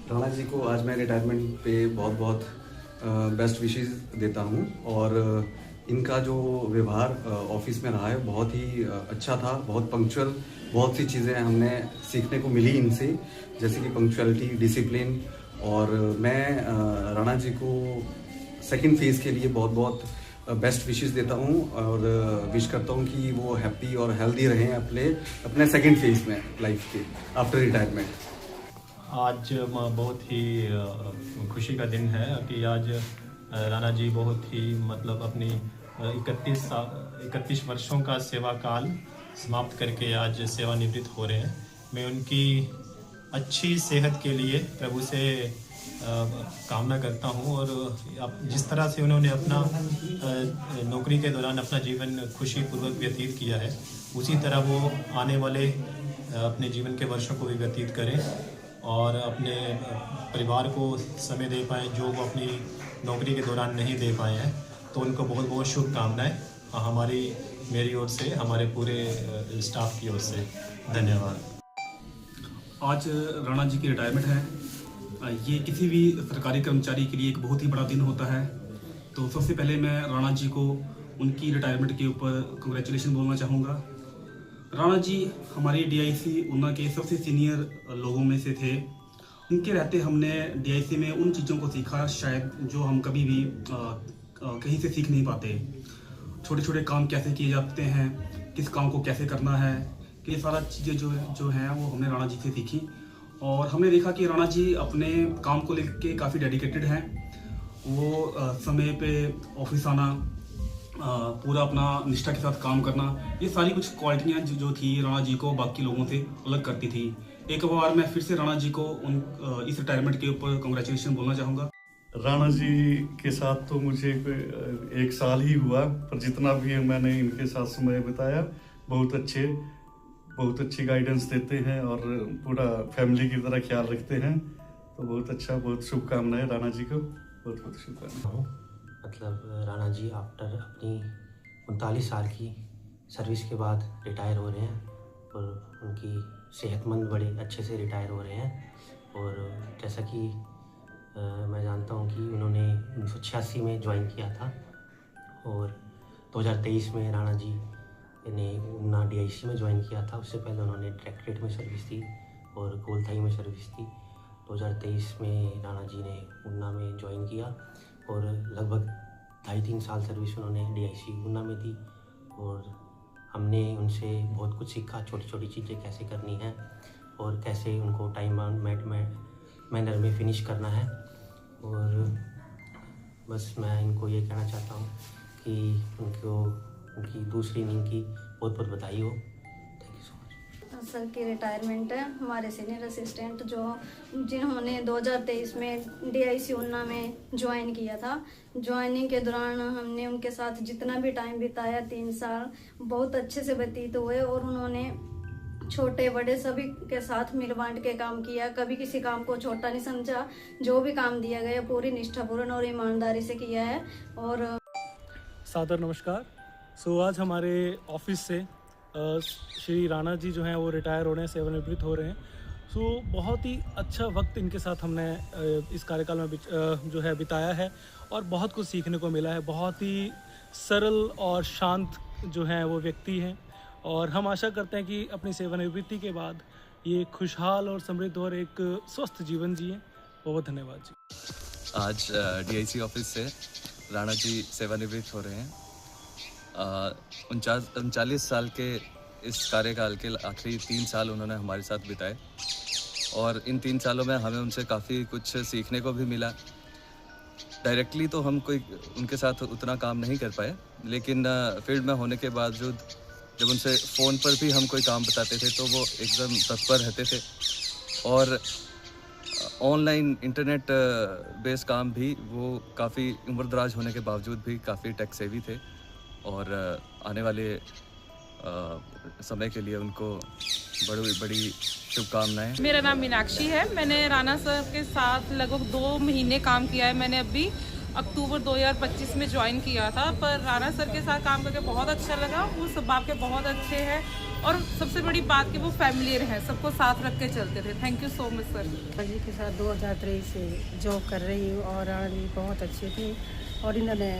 राणा जी को आज मैं रिटायरमेंट पे बहुत बहुत बेस्ट विशेस देता हूँ। और इनका जो व्यवहार ऑफिस में रहा है बहुत ही अच्छा था, बहुत पंक्चुअल। बहुत सी चीज़ें हमने सीखने को मिली इनसे, जैसे कि पंक्चुअलिटी, डिसिप्लिन। और मैं राणा जी को सेकंड फेज़ के लिए बहुत बहुत बेस्ट विशेस देता हूँ और विश करता हूँ कि वो हैप्पी और हेल्दी रहें अपने सेकंड फेज़ में लाइफ के आफ्टर रिटायरमेंट। आज बहुत ही खुशी का दिन है कि आज राणा जी बहुत ही मतलब अपनी 31 वर्षों का सेवा काल समाप्त करके आज सेवानिवृत्त हो रहे हैं। मैं उनकी अच्छी सेहत के लिए प्रभु से कामना करता हूं और जिस तरह से उन्होंने अपना नौकरी के दौरान अपना जीवन खुशीपूर्वक व्यतीत किया है, उसी तरह वो आने वाले अपने जीवन के वर्षों को भी व्यतीत करें और अपने परिवार को समय दे पाएँ जो वो अपनी नौकरी के दौरान नहीं दे पाए हैं। तो उनको बहुत बहुत शुभकामनाएं मेरी ओर से, हमारे पूरे स्टाफ की ओर से। धन्यवाद। आज राणा जी की रिटायरमेंट है। ये किसी भी सरकारी कर्मचारी के लिए एक बहुत ही बड़ा दिन होता है। तो सबसे पहले मैं राणा जी को उनकी रिटायरमेंट के ऊपर कंग्रेचुलेशन बोलना चाहूँगा। राणा जी हमारी डीआईसी ऊना के सबसे सीनियर लोगों में से थे। उनके रहते हमने डीआईसी में उन चीज़ों को सीखा शायद जो हम कभी भी कहीं से सीख नहीं पाते। छोटे छोटे काम कैसे किए जाते हैं, किस काम को कैसे करना है, ये सारा चीज़ें जो हैं वो हमने राणा जी से सीखी। और हमने देखा कि राणा जी अपने काम को लेकर काफ़ी डेडिकेटेड हैं। वो समय पे ऑफिस आना, पूरा अपना निष्ठा के साथ काम करना, ये सारी कुछ क्वालिटियाँ जो थी राणा जी को बाकी लोगों से अलग करती थी। एक बार मैं फिर से राणा जी को इस रिटायरमेंट के ऊपर कंग्रेचुलेशन बोलना चाहूँगा। राणा जी के साथ तो मुझे एक साल ही हुआ, पर जितना भी मैंने इनके साथ समय बिताया बहुत अच्छी गाइडेंस देते हैं और पूरा फैमिली की तरह ख्याल रखते हैं। तो बहुत अच्छा, बहुत शुभकामनाएं राणा जी को, बहुत बहुत शुभकामनाएं। मतलब राणा जी आफ्टर अपनी 39 साल की सर्विस के बाद रिटायर हो रहे हैं और उनकी सेहतमंद बड़े अच्छे से रिटायर हो रहे हैं। और जैसा कि मैं जानता हूं कि उन्होंने 1986 में ज्वाइन किया था और 2023 में राणा जी ने ऊना डीआईसी में ज्वाइन किया था। उससे पहले उन्होंने डायरेक्टरेट में सर्विस दी और गोलथाई में सर्विस दी। 2023 में राणा जी ने ऊना में ज्वाइन किया और लगभग 2.5-3 साल सर्विस उन्होंने डीआईसी ऊना में दी। और हमने उनसे बहुत कुछ सीखा, छोटी छोटी चीज़ें कैसे करनी है और कैसे उनको टाइम मैनर में फिनिश करना है। और बस मैं इनको ये कहना चाहता हूँ कि उनकी दूसरी इनिंग की बहुत बहुत बधाई हो। Thank you so much. Sir की रिटायरमेंट है। हमारे सीनियर असिस्टेंट जिन्होंने 2023 में डीआईसी ऊना में ज्वाइन किया था, ज्वाइनिंग के दौरान हमने उनके साथ जितना भी टाइम बिताया 3 साल बहुत अच्छे से व्यतीत हुए और उन्होंने छोटे बड़े सभी के साथ मिल बांट के काम किया। कभी किसी काम को छोटा नहीं समझा। जो भी काम दिया गया पूरी निष्ठापूर्ण और ईमानदारी से किया है। और सादर नमस्कार। आज हमारे ऑफिस से श्री राणा जी जो हैं वो रिटायर हो रहे हैं, सेवानिवृत्त हो रहे हैं। बहुत ही अच्छा वक्त इनके साथ हमने इस कार्यकाल में जो है बिताया है और बहुत कुछ सीखने को मिला है। बहुत ही सरल और शांत जो हैं वो व्यक्ति हैं और हम आशा करते हैं कि अपनी सेवानिवृत्ति के बाद ये खुशहाल और समृद्ध और एक स्वस्थ जीवन जिएं। बहुत धन्यवाद जी। आज डीआईसी ऑफिस से राणा जी सेवानिवृत्त हो रहे हैं। 39 साल के इस कार्यकाल के आखिरी 3 साल उन्होंने हमारे साथ बिताए और इन 3 सालों में हमें उनसे काफ़ी कुछ सीखने को भी मिला। डायरेक्टली तो हम कोई उनके साथ उतना काम नहीं कर पाए, लेकिन फील्ड में होने के बावजूद जब उनसे फ़ोन पर भी हम कोई काम बताते थे तो वो एकदम तत्पर रहते थे। और ऑनलाइन इंटरनेट बेस काम भी वो काफ़ी उम्रदराज होने के बावजूद भी काफ़ी टेक सेवी थे। और आने वाले समय के लिए उनको बड़ी शुभकामनाएं। मेरा नाम मीनाक्षी है। मैंने राणा सर के साथ लगभग 2 महीने काम किया है। मैंने अभी अक्टूबर 2025 में ज्वाइन किया था, पर राणा सर के साथ काम करके बहुत अच्छा लगा। वो स्वभाव के बहुत अच्छे हैं और सबसे बड़ी बात कि वो फैमिलियर हैं, सबको साथ रख के चलते थे। Thank you so much sir. Rana ji के साथ 2023 से जॉब कर रही हूँ और राणा जी बहुत अच्छे थे और इन्होंने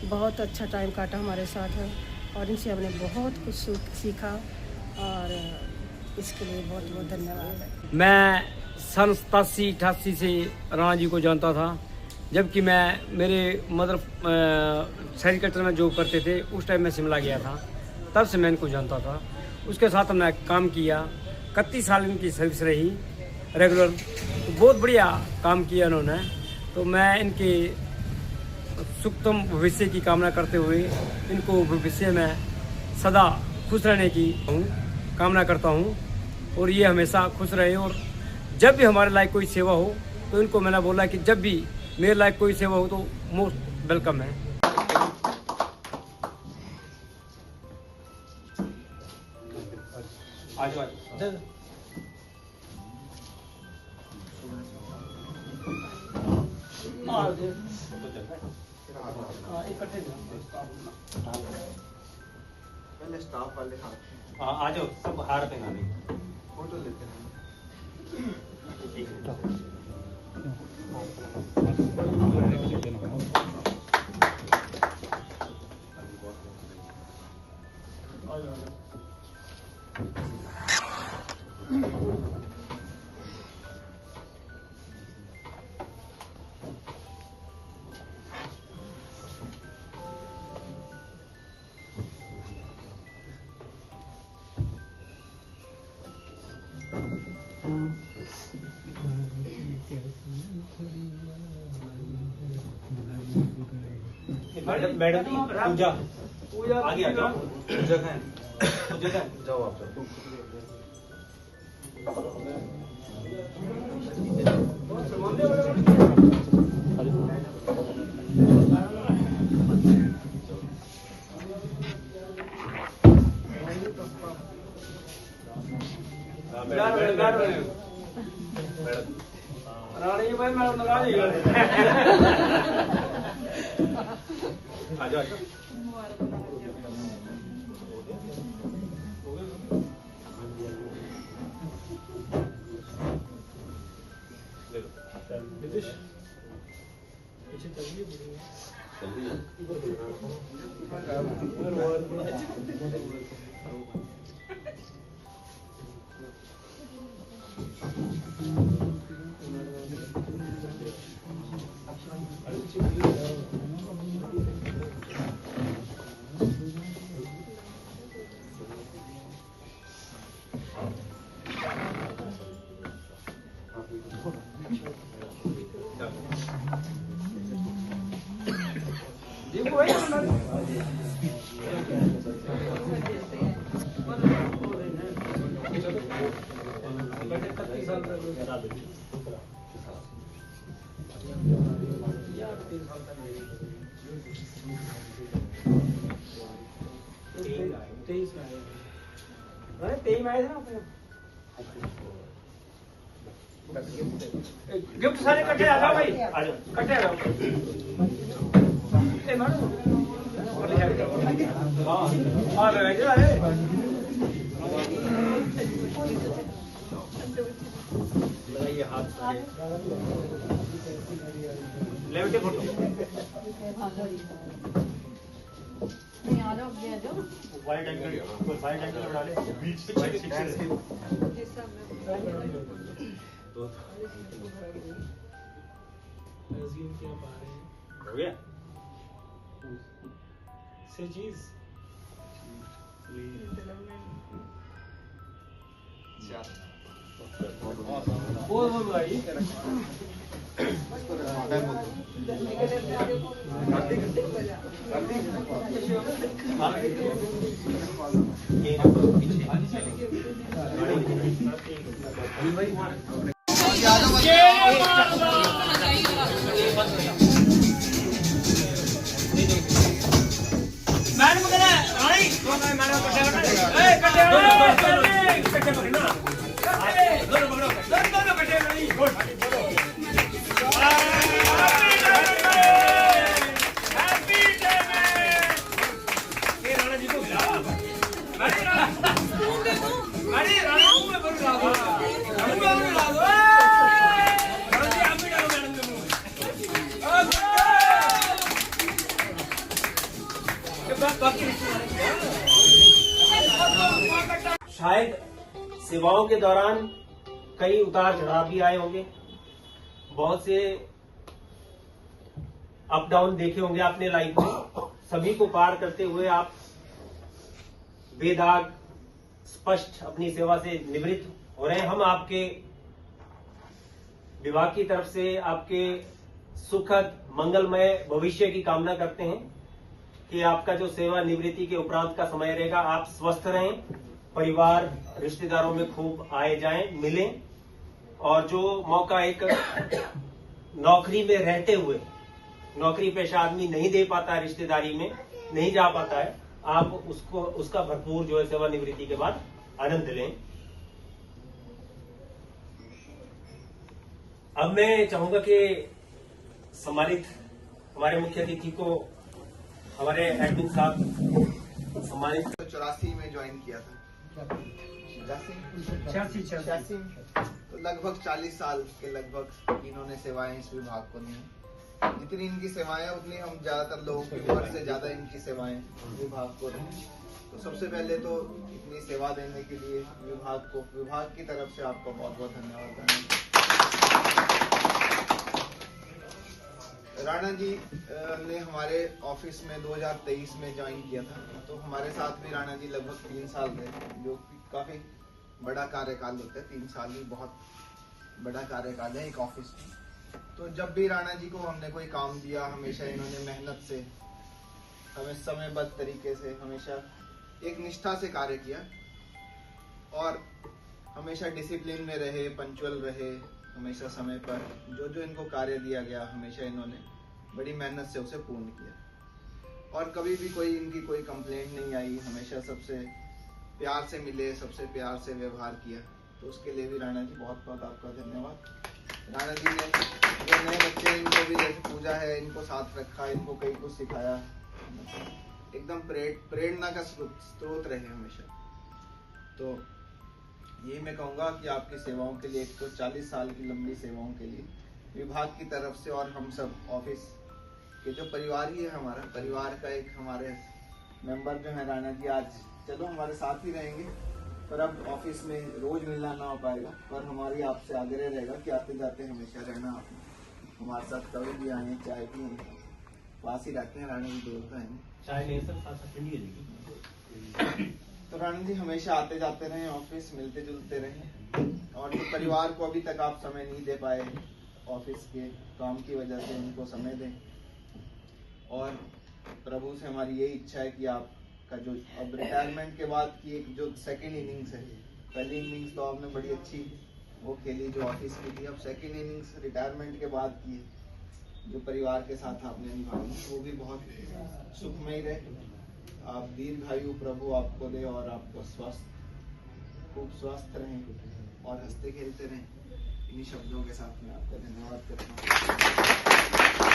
बहुत अच्छा टाइम काटा हमारे साथ और इनसे हमने बहुत कुछ सीखा और इसके लिए बहुत बहुत धन्यवाद। मैं सन 87-88 से राणा जी को जानता था, जबकि मैं मेरे मदर सेक्रेटरी में जॉब करते थे, उस टाइम मैं शिमला गया था, तब से मैं इनको जानता था। उसके साथ हमने काम किया, 31 साल इनकी सर्विस रही रेगुलर, तो बहुत बढ़िया काम किया इन्होंने। तो मैं इनके सुखतम भविष्य की कामना करते हुए इनको भविष्य में सदा खुश रहने की कामना करता हूँ और ये हमेशा खुश रहे। और जब भी हमारे लायक कोई सेवा हो तो इनको मैंने बोला कि जब भी मेरे लायक कोई सेवा हो तो मोस्ट वेलकम है। पहले स्टाफ वाले आ जाओ, सब हार पहनाने फोटो लेते हैं। मैडम पूजा आगे आ जाओ। पूजा का है, पूजा का है, जाओ आप सब। रानी भाई मैडम लगा दी आ जाओ। गिफ्ट सारे इकट्ठे आ जाओ भाई, आ जाओ इकट्ठे आ जाओ। लगाइए हाथ लेवटे फोटो वाइड एंगल बढ़ा ले, बीच से हो गया से चीज बोल भाई सेवाओं के दौरान कई उतार चढ़ाव भी आए होंगे, बहुत से अप डाउन देखे होंगे आपने लाइफ में। सभी को पार करते हुए आप बेदाग स्पष्ट अपनी सेवा से निवृत्त हो रहे हैं। हम आपके विभाग की तरफ से आपके सुखद मंगलमय भविष्य की कामना करते हैं कि आपका जो सेवा निवृत्ति के उपरांत का समय रहेगा, आप स्वस्थ रहें, परिवार रिश्तेदारों में खूब आए जाएं, मिलें, और जो मौका एक नौकरी में रहते हुए नौकरी पेशा आदमी नहीं दे पाता, रिश्तेदारी में नहीं जा पाता है, आप उसका भरपूर जो है सेवानिवृत्ति के बाद आनंद लें। अब मैं चाहूंगा कि सम्मानित हमारे मुख्य अतिथि को हमारे एडमिन साहब सम्मानित। 84 में ज्वाइन किया था, 86 तो लगभग 40 साल के लगभग इन्होंने सेवाएं इस विभाग को दी। जितनी इनकी सेवाएं उतनी हम ज्यादातर लोगों की उम्र से ज्यादा इनकी सेवाएं विभाग को दी। तो सबसे पहले तो इतनी सेवा देने के लिए विभाग की तरफ से आपको बहुत बहुत धन्यवाद। राणा जी ने हमारे ऑफिस में 2023 में ज्वाइन किया था, तो हमारे साथ भी राणा जी लगभग 3 साल रहे, जो काफी बड़ा कार्यकाल होता है। 3 साल ही बहुत बड़ा कार्यकाल है एक ऑफिस में। तो जब भी राणा जी को हमने कोई काम दिया, हमेशा इन्होंने मेहनत से, हमें समयबद्ध तरीके से, हमेशा एक निष्ठा से कार्य किया और हमेशा डिसिप्लिन में रहे, पंक्चुअल रहे, हमेशा समय पर जो इनको कार्य दिया गया हमेशा इन्होंने बड़ी मेहनत से उसे पूर्ण किया। और कभी भी इनकी कोई कंप्लेंट नहीं आई, हमेशा सबसे प्यार से मिले, सबसे प्यार से व्यवहार किया। तो उसके लिए भी राणा जी बहुत बहुत आपका धन्यवाद। राणा जी ने जो नए बच्चे इनको भी जैसे पूजा है, इनको साथ रखा, इनको कई कुछ सिखाया, एकदम प्रेरणा का स्रोत रहे हमेशा। तो यही मैं कहूँगा कि आपकी सेवाओं के लिए, एक तो 40 साल की लंबी सेवाओं के लिए विभाग की तरफ से और हम सब ऑफिस के जो परिवार ही है, हमारा परिवार का एक हमारे मेंबर जो है राणा जी, आज चलो हमारे साथ ही रहेंगे, पर अब ऑफिस में रोज मिलना ना हो पाएगा, पर हमारी आपसे आग्रह रहेगा कि आते जाते हमेशा रहना, आप हमारे साथ कभी भी आए, चाय भी पास ही रहते हैं। राणा जी दूर का है, तो राणा जी हमेशा आते जाते रहे ऑफिस, मिलते जुलते रहे। और जो परिवार को अभी तक आप समय नहीं दे पाए ऑफिस के काम की वजह से, उनको समय दें। और प्रभु से हमारी यही इच्छा है कि आपका जो अब रिटायरमेंट के बाद की एक जो सेकेंड इनिंग्स है, पहली इनिंग्स तो आपने बड़ी अच्छी वो खेली जो ऑफिस की थी, अब सेकेंड इनिंग्स रिटायरमेंट के बाद की जो परिवार के साथ आपने निभाई, वो भी बहुत सुखमय रहे। आप दीर्घायु प्रभु आपको दे और आपको खूब स्वस्थ रहें और हंसते खेलते रहें। इन्हीं शब्दों के साथ मैं आपका धन्यवाद करता हूँ।